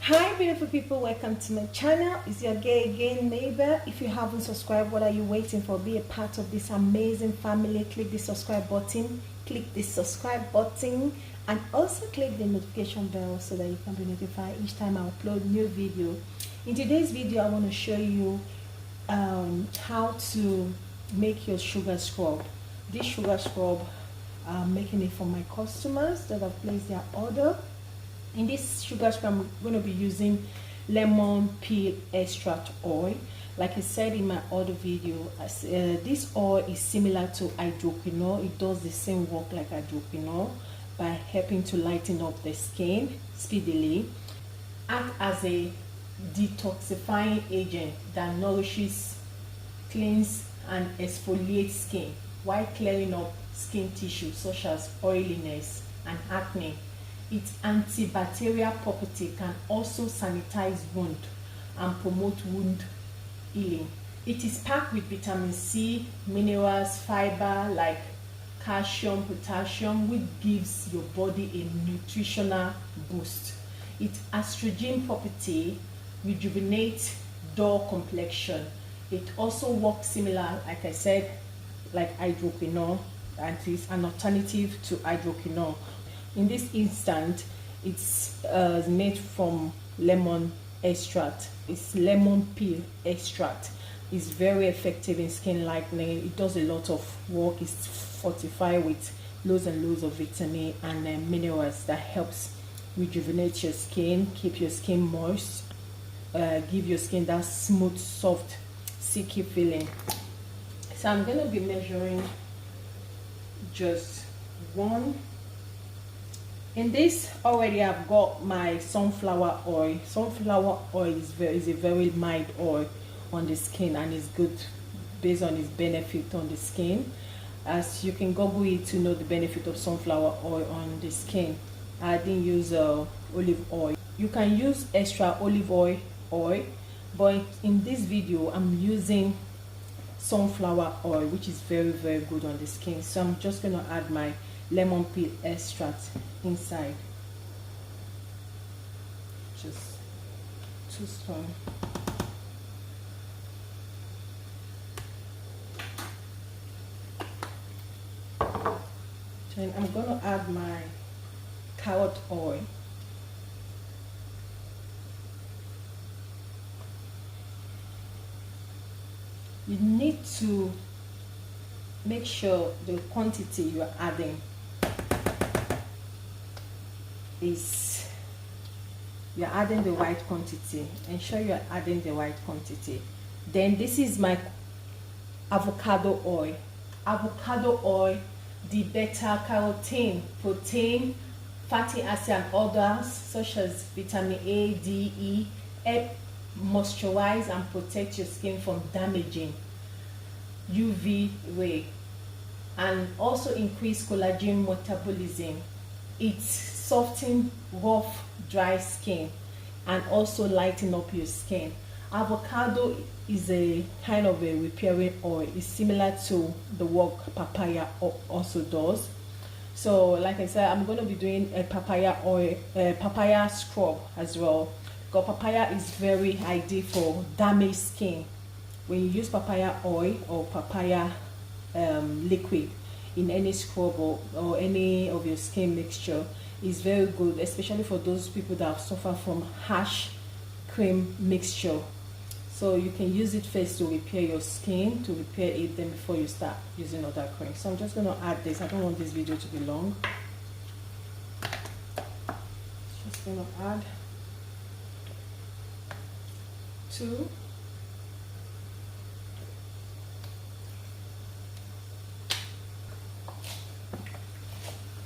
Hi beautiful people, welcome to my channel. It's your gay again neighbor. If you haven't subscribed, what are you waiting for? Be a part of this amazing family. Click the subscribe button, and also click the notification bell so that you can be notified each time I upload new video. In today's video I want to show you how to make your sugar scrub. This sugar scrub, I'm making it for my customers that have placed their order. In this sugar scrub, I'm going to be using lemon peel extract oil. Like I said in my other video, this oil is similar to hydroquinone. It does the same work like hydroquinone by helping to lighten up the skin speedily, act as a detoxifying agent that nourishes, cleans and exfoliates skin while clearing up skin tissue such as oiliness and acne. Its antibacterial property can also sanitize wound and promote wound healing. It is packed with vitamin C, minerals, fiber like calcium, potassium, which gives your body a nutritional boost. Its estrogen property rejuvenates dull complexion. It also works similar, like I said, like hydroquinone, and is an alternative to hydroquinone. In this instant, it's made from lemon extract. It's lemon peel extract. It's very effective in skin lightening. It does a lot of work. It's fortified with loads and loads of vitamin and minerals that helps rejuvenate your skin, keep your skin moist, give your skin that smooth, soft, silky feeling. So I'm gonna be measuring just one. In this already I've got my sunflower oil. Sunflower oil is a very mild oil on the skin and is good based on its benefit on the skin. As you can Google it to know the benefit of sunflower oil on the skin. I didn't use olive oil. You can use extra olive oil, but in this video I'm using sunflower oil, which is very good on the skin. So I'm just going to add my lemon peel extract inside, just 2 spoons. Then I'm going to add my carrot oil. You need to make sure the quantity you are adding is you're adding the right quantity. Ensure you're adding the right quantity. Then this is my avocado oil. Avocado oil, the beta carotene, protein, fatty acid and others such as vitamin A, D, E help moisturize and protect your skin from damaging UV ray and also increase collagen metabolism. It softens rough, dry skin and also lighten up your skin. Avocado is a kind of a repairing oil. It's similar to the work papaya also does. So like I said, I'm going to be doing a papaya oil, papaya scrub as well, because papaya is very ideal for damaged skin. When you use papaya oil or papaya liquid in any scrub or any of your skin mixture, is very good, especially for those people that have suffered from harsh cream mixture. So you can use it first to repair your skin, to repair it, then before you start using other cream. So I'm just going to add this. I don't want this video to be long. Just going to add 2.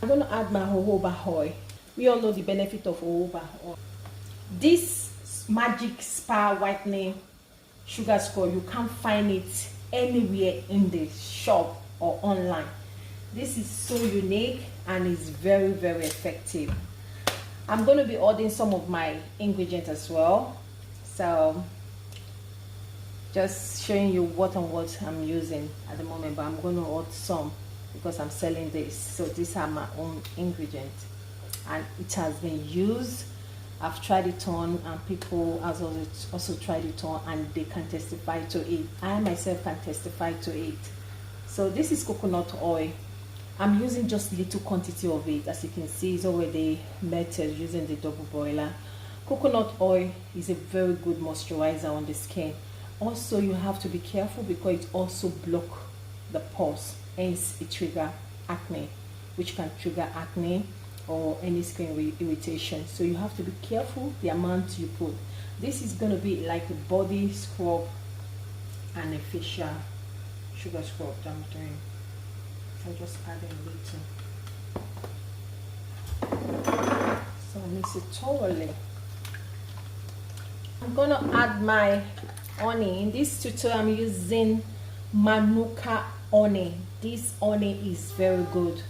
I'm going to add my jojoba oil. We all know the benefit of jojoba oil. This magic spa whitening sugar scrub, you can't find it anywhere in the shop or online. This is so unique and is very effective. I'm going to be adding some of my ingredients as well. So just showing you what I'm using at the moment, but I'm going to add some because I'm selling this. So these are my own ingredients and it has been used I've tried it on, and people has also tried it on, and they can testify to it. I myself can testify to it. So this is coconut oil. I'm using just little quantity of it. As you can see, it's already melted using the double boiler. Coconut oil is a very good moisturizer on the skin. Also, you have to be careful because it also blocks the pores, hence it triggers acne, which can trigger acne or any skin irritation. So you have to be careful the amount you put. This is going to be like a body scrub and a facial sugar scrub that I'm doing. So just add a little. So mix it thoroughly. I'm going to add my honey. In this tutorial I'm using Manuka honey. This honey is very good.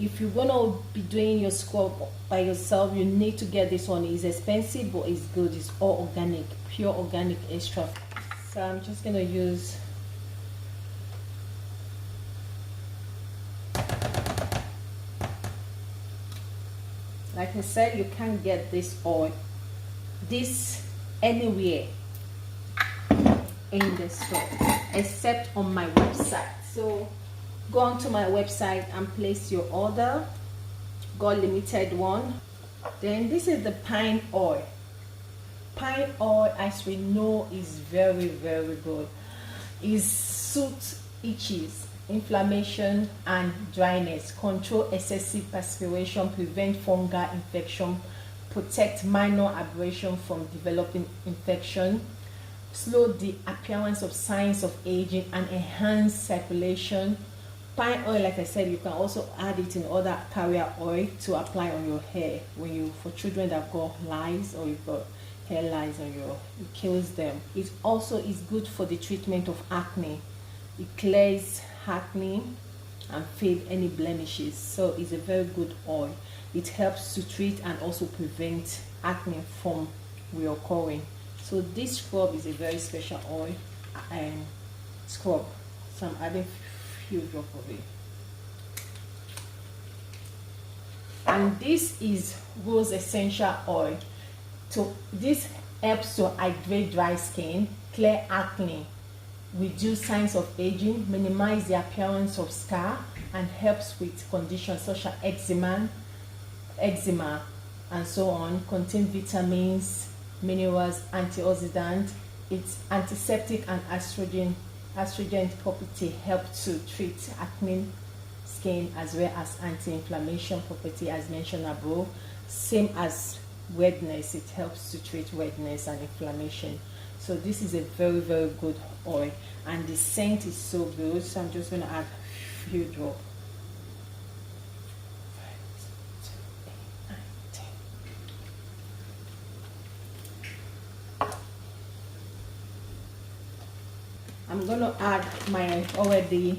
If you're gonna be doing your scrub by yourself, you need to get this honey. It's expensive, but it's good. It's all organic, pure organic extra. So I'm just gonna use like I said, you can't get this oil anywhere in the store except on my website. So go onto my website and place your order. Got limited one. Then this is the pine oil. Pine oil, as we know, is very good. It soothes itches, inflammation and dryness, control excessive perspiration, prevent fungal infection, protect minor abrasion from developing infection, slow the appearance of signs of aging, and enhance circulation. Pine oil, like I said, you can also add it in other carrier oil to apply on your hair for children that have got lice or you've got hair lice on it kills them. It also is good for the treatment of acne. It clears acne and fade any blemishes. So it's a very good oil. It helps to treat and also prevent acne from reoccurring. So this scrub is a very special oil and scrub. So I'm adding few drops of it. And this is rose essential oil. So this helps to hydrate dry skin, clear acne, reduce signs of aging, minimize the appearance of scar, and helps with conditions such as eczema and so on. Contain vitamins, minerals, antioxidant. Its antiseptic and astringent property help to treat acne skin, as well as anti-inflammation property as mentioned above. Same as redness, it helps to treat redness and inflammation. So this is a very good oil, and the scent is so good. So I'm just going to add a few drops. I'm going to add my already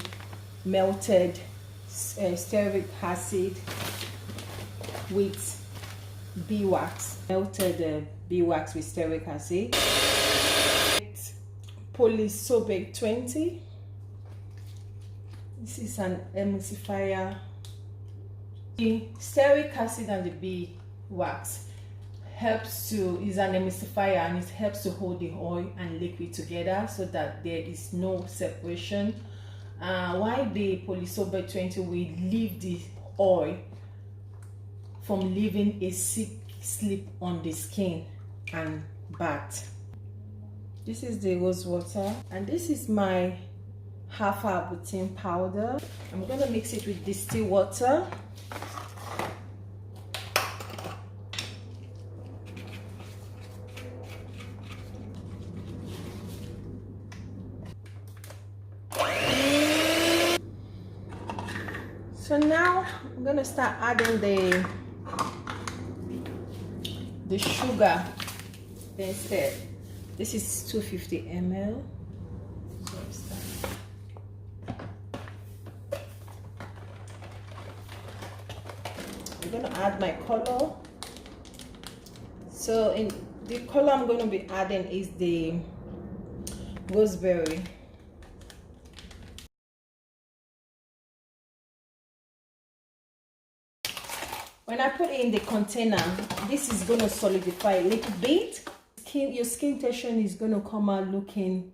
melted stearic acid with beeswax. Melted beeswax with stearic acid. Polysorbate 20. This is an emulsifier. The stearic acid and the beeswax is an emulsifier, and it helps to hold the oil and liquid together so that there is no separation. While the polysorbate 20 will leave the oil from leaving a thick slip on the skin and bath. This is the rose water, and this is my half Arbutin powder. I'm going to mix it with distilled water. So now I'm going to start adding the sugar instead. This is 250 ml. I'm going to add my color. So in the color I'm going to be adding is the raspberry. When I put it in the container, this is going to solidify a little bit. Your skin texture is going to come out looking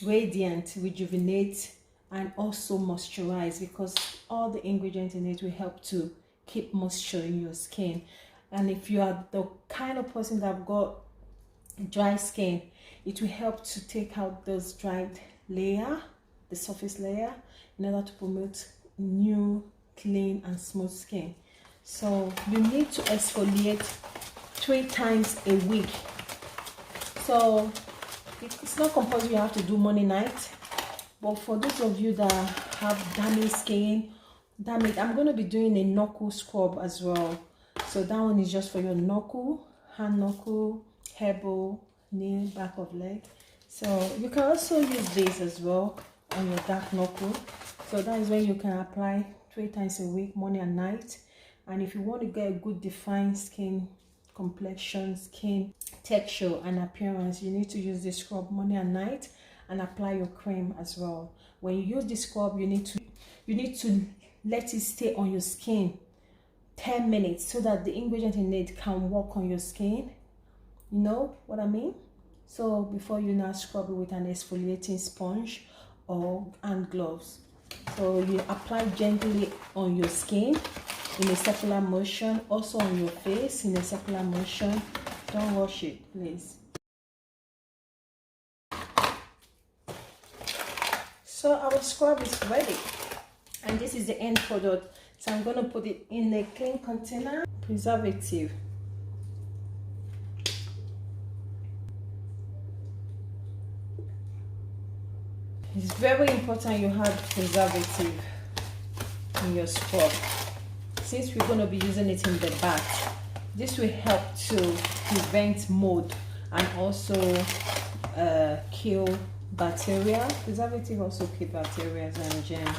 radiant, rejuvenate, and also moisturize, because all the ingredients in it will help to keep moisture in your skin. And if you are the kind of person that have got dry skin, it will help to take out those dried layer, the surface layer, in order to promote new, clean, and smooth skin. So you need to exfoliate 3 times a week. So it's not compulsory you have to do morning night, but for those of you that have damaged skin, I'm going to be doing a knuckle scrub as well. So that one is just for your knuckle, hand knuckle, elbow, knee, back of leg. So you can also use this as well on your dark knuckle. So that is when you can apply 3 times a week, morning and night. And if you want to get a good defined skin complexion, skin texture and appearance, you need to use this scrub morning and night, and apply your cream as well. When you use this scrub, you need to let it stay on your skin 10 minutes so that the ingredient in it can work on your skin. You know what I mean? So before you now scrub it with an exfoliating sponge or hand gloves. So you apply gently on your skin in a circular motion, also on your face in a circular motion. Don't rush it, please. So our scrub is ready, and this is the end product. So I'm going to put it in a clean container. Preservative. It's very important you have preservative in your scrub, since we're going to be using it in the bath. This will help to prevent mold and also kill bacteria. Preservative also kill bacteria and germs.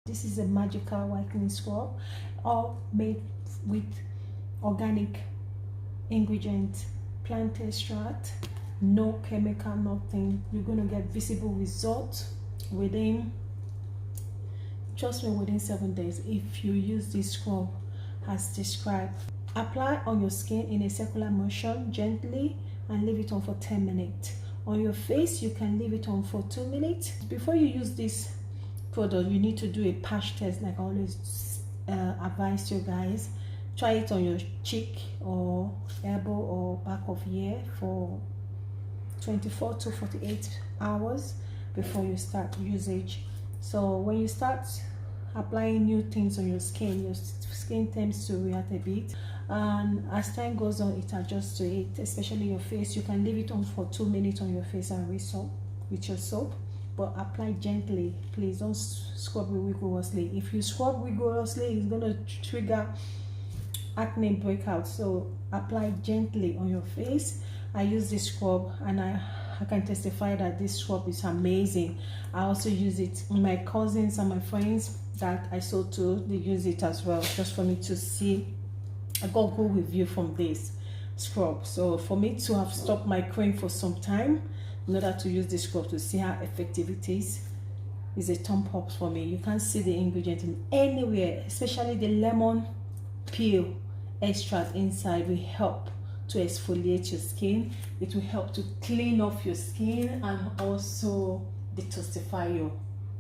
This is a magical whitening scrub, all made with organic ingredients, plant extract, no chemical, nothing. You're going to get visible results within, trust me, within 7 days if you use this scrub as described. Apply on your skin in a circular motion gently and leave it on for 10 minutes. On your face, you can leave it on for 2 minutes. Before you use this product, you need to do a patch test, like I always advise you guys. Try it on your cheek or elbow or back of ear for 24 to 48 hours before you start usage. So when you start applying new things on your skin tends to react a bit, and as time goes on it adjusts to it, especially your face. You can leave it on for 2 minutes on your face and rinse off with your soap, but apply gently, please. Don't scrub it rigorously. If you scrub rigorously, it's going to trigger acne breakout. So apply gently on your face. I use this scrub and I can testify that this scrub is amazing. I also use it. My cousins and my friends that I saw to, they use it as well, just for me to see. I got good review from this scrub. So for me to have stopped my cream for some time in order to use this scrub to see how effective it is a thumb up for me. You can't see the ingredient in anywhere, especially the lemon peel extract inside will help to exfoliate your skin. It will help to clean off your skin and also detoxify you.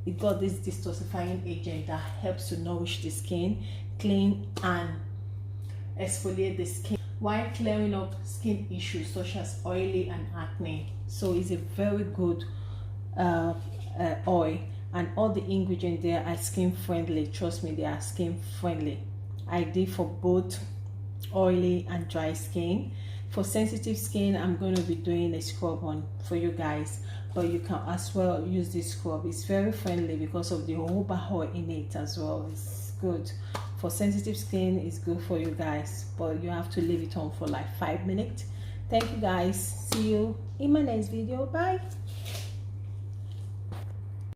It got this detoxifying agent that helps to nourish the skin, clean and exfoliate the skin while clearing up skin issues such as oily and acne. So it's a very good oil, and all the ingredients there are skin friendly. Trust me, they are skin friendly. I did for both oily and dry skin. For sensitive skin, I'm going to be doing a scrub on for you guys, but you can as well use this scrub. It's very friendly because of the jojoba oil in it as well. It's good for sensitive skin. It's good for you guys, but you have to leave it on for like 5 minutes. Thank you guys. See you in my next video. Bye.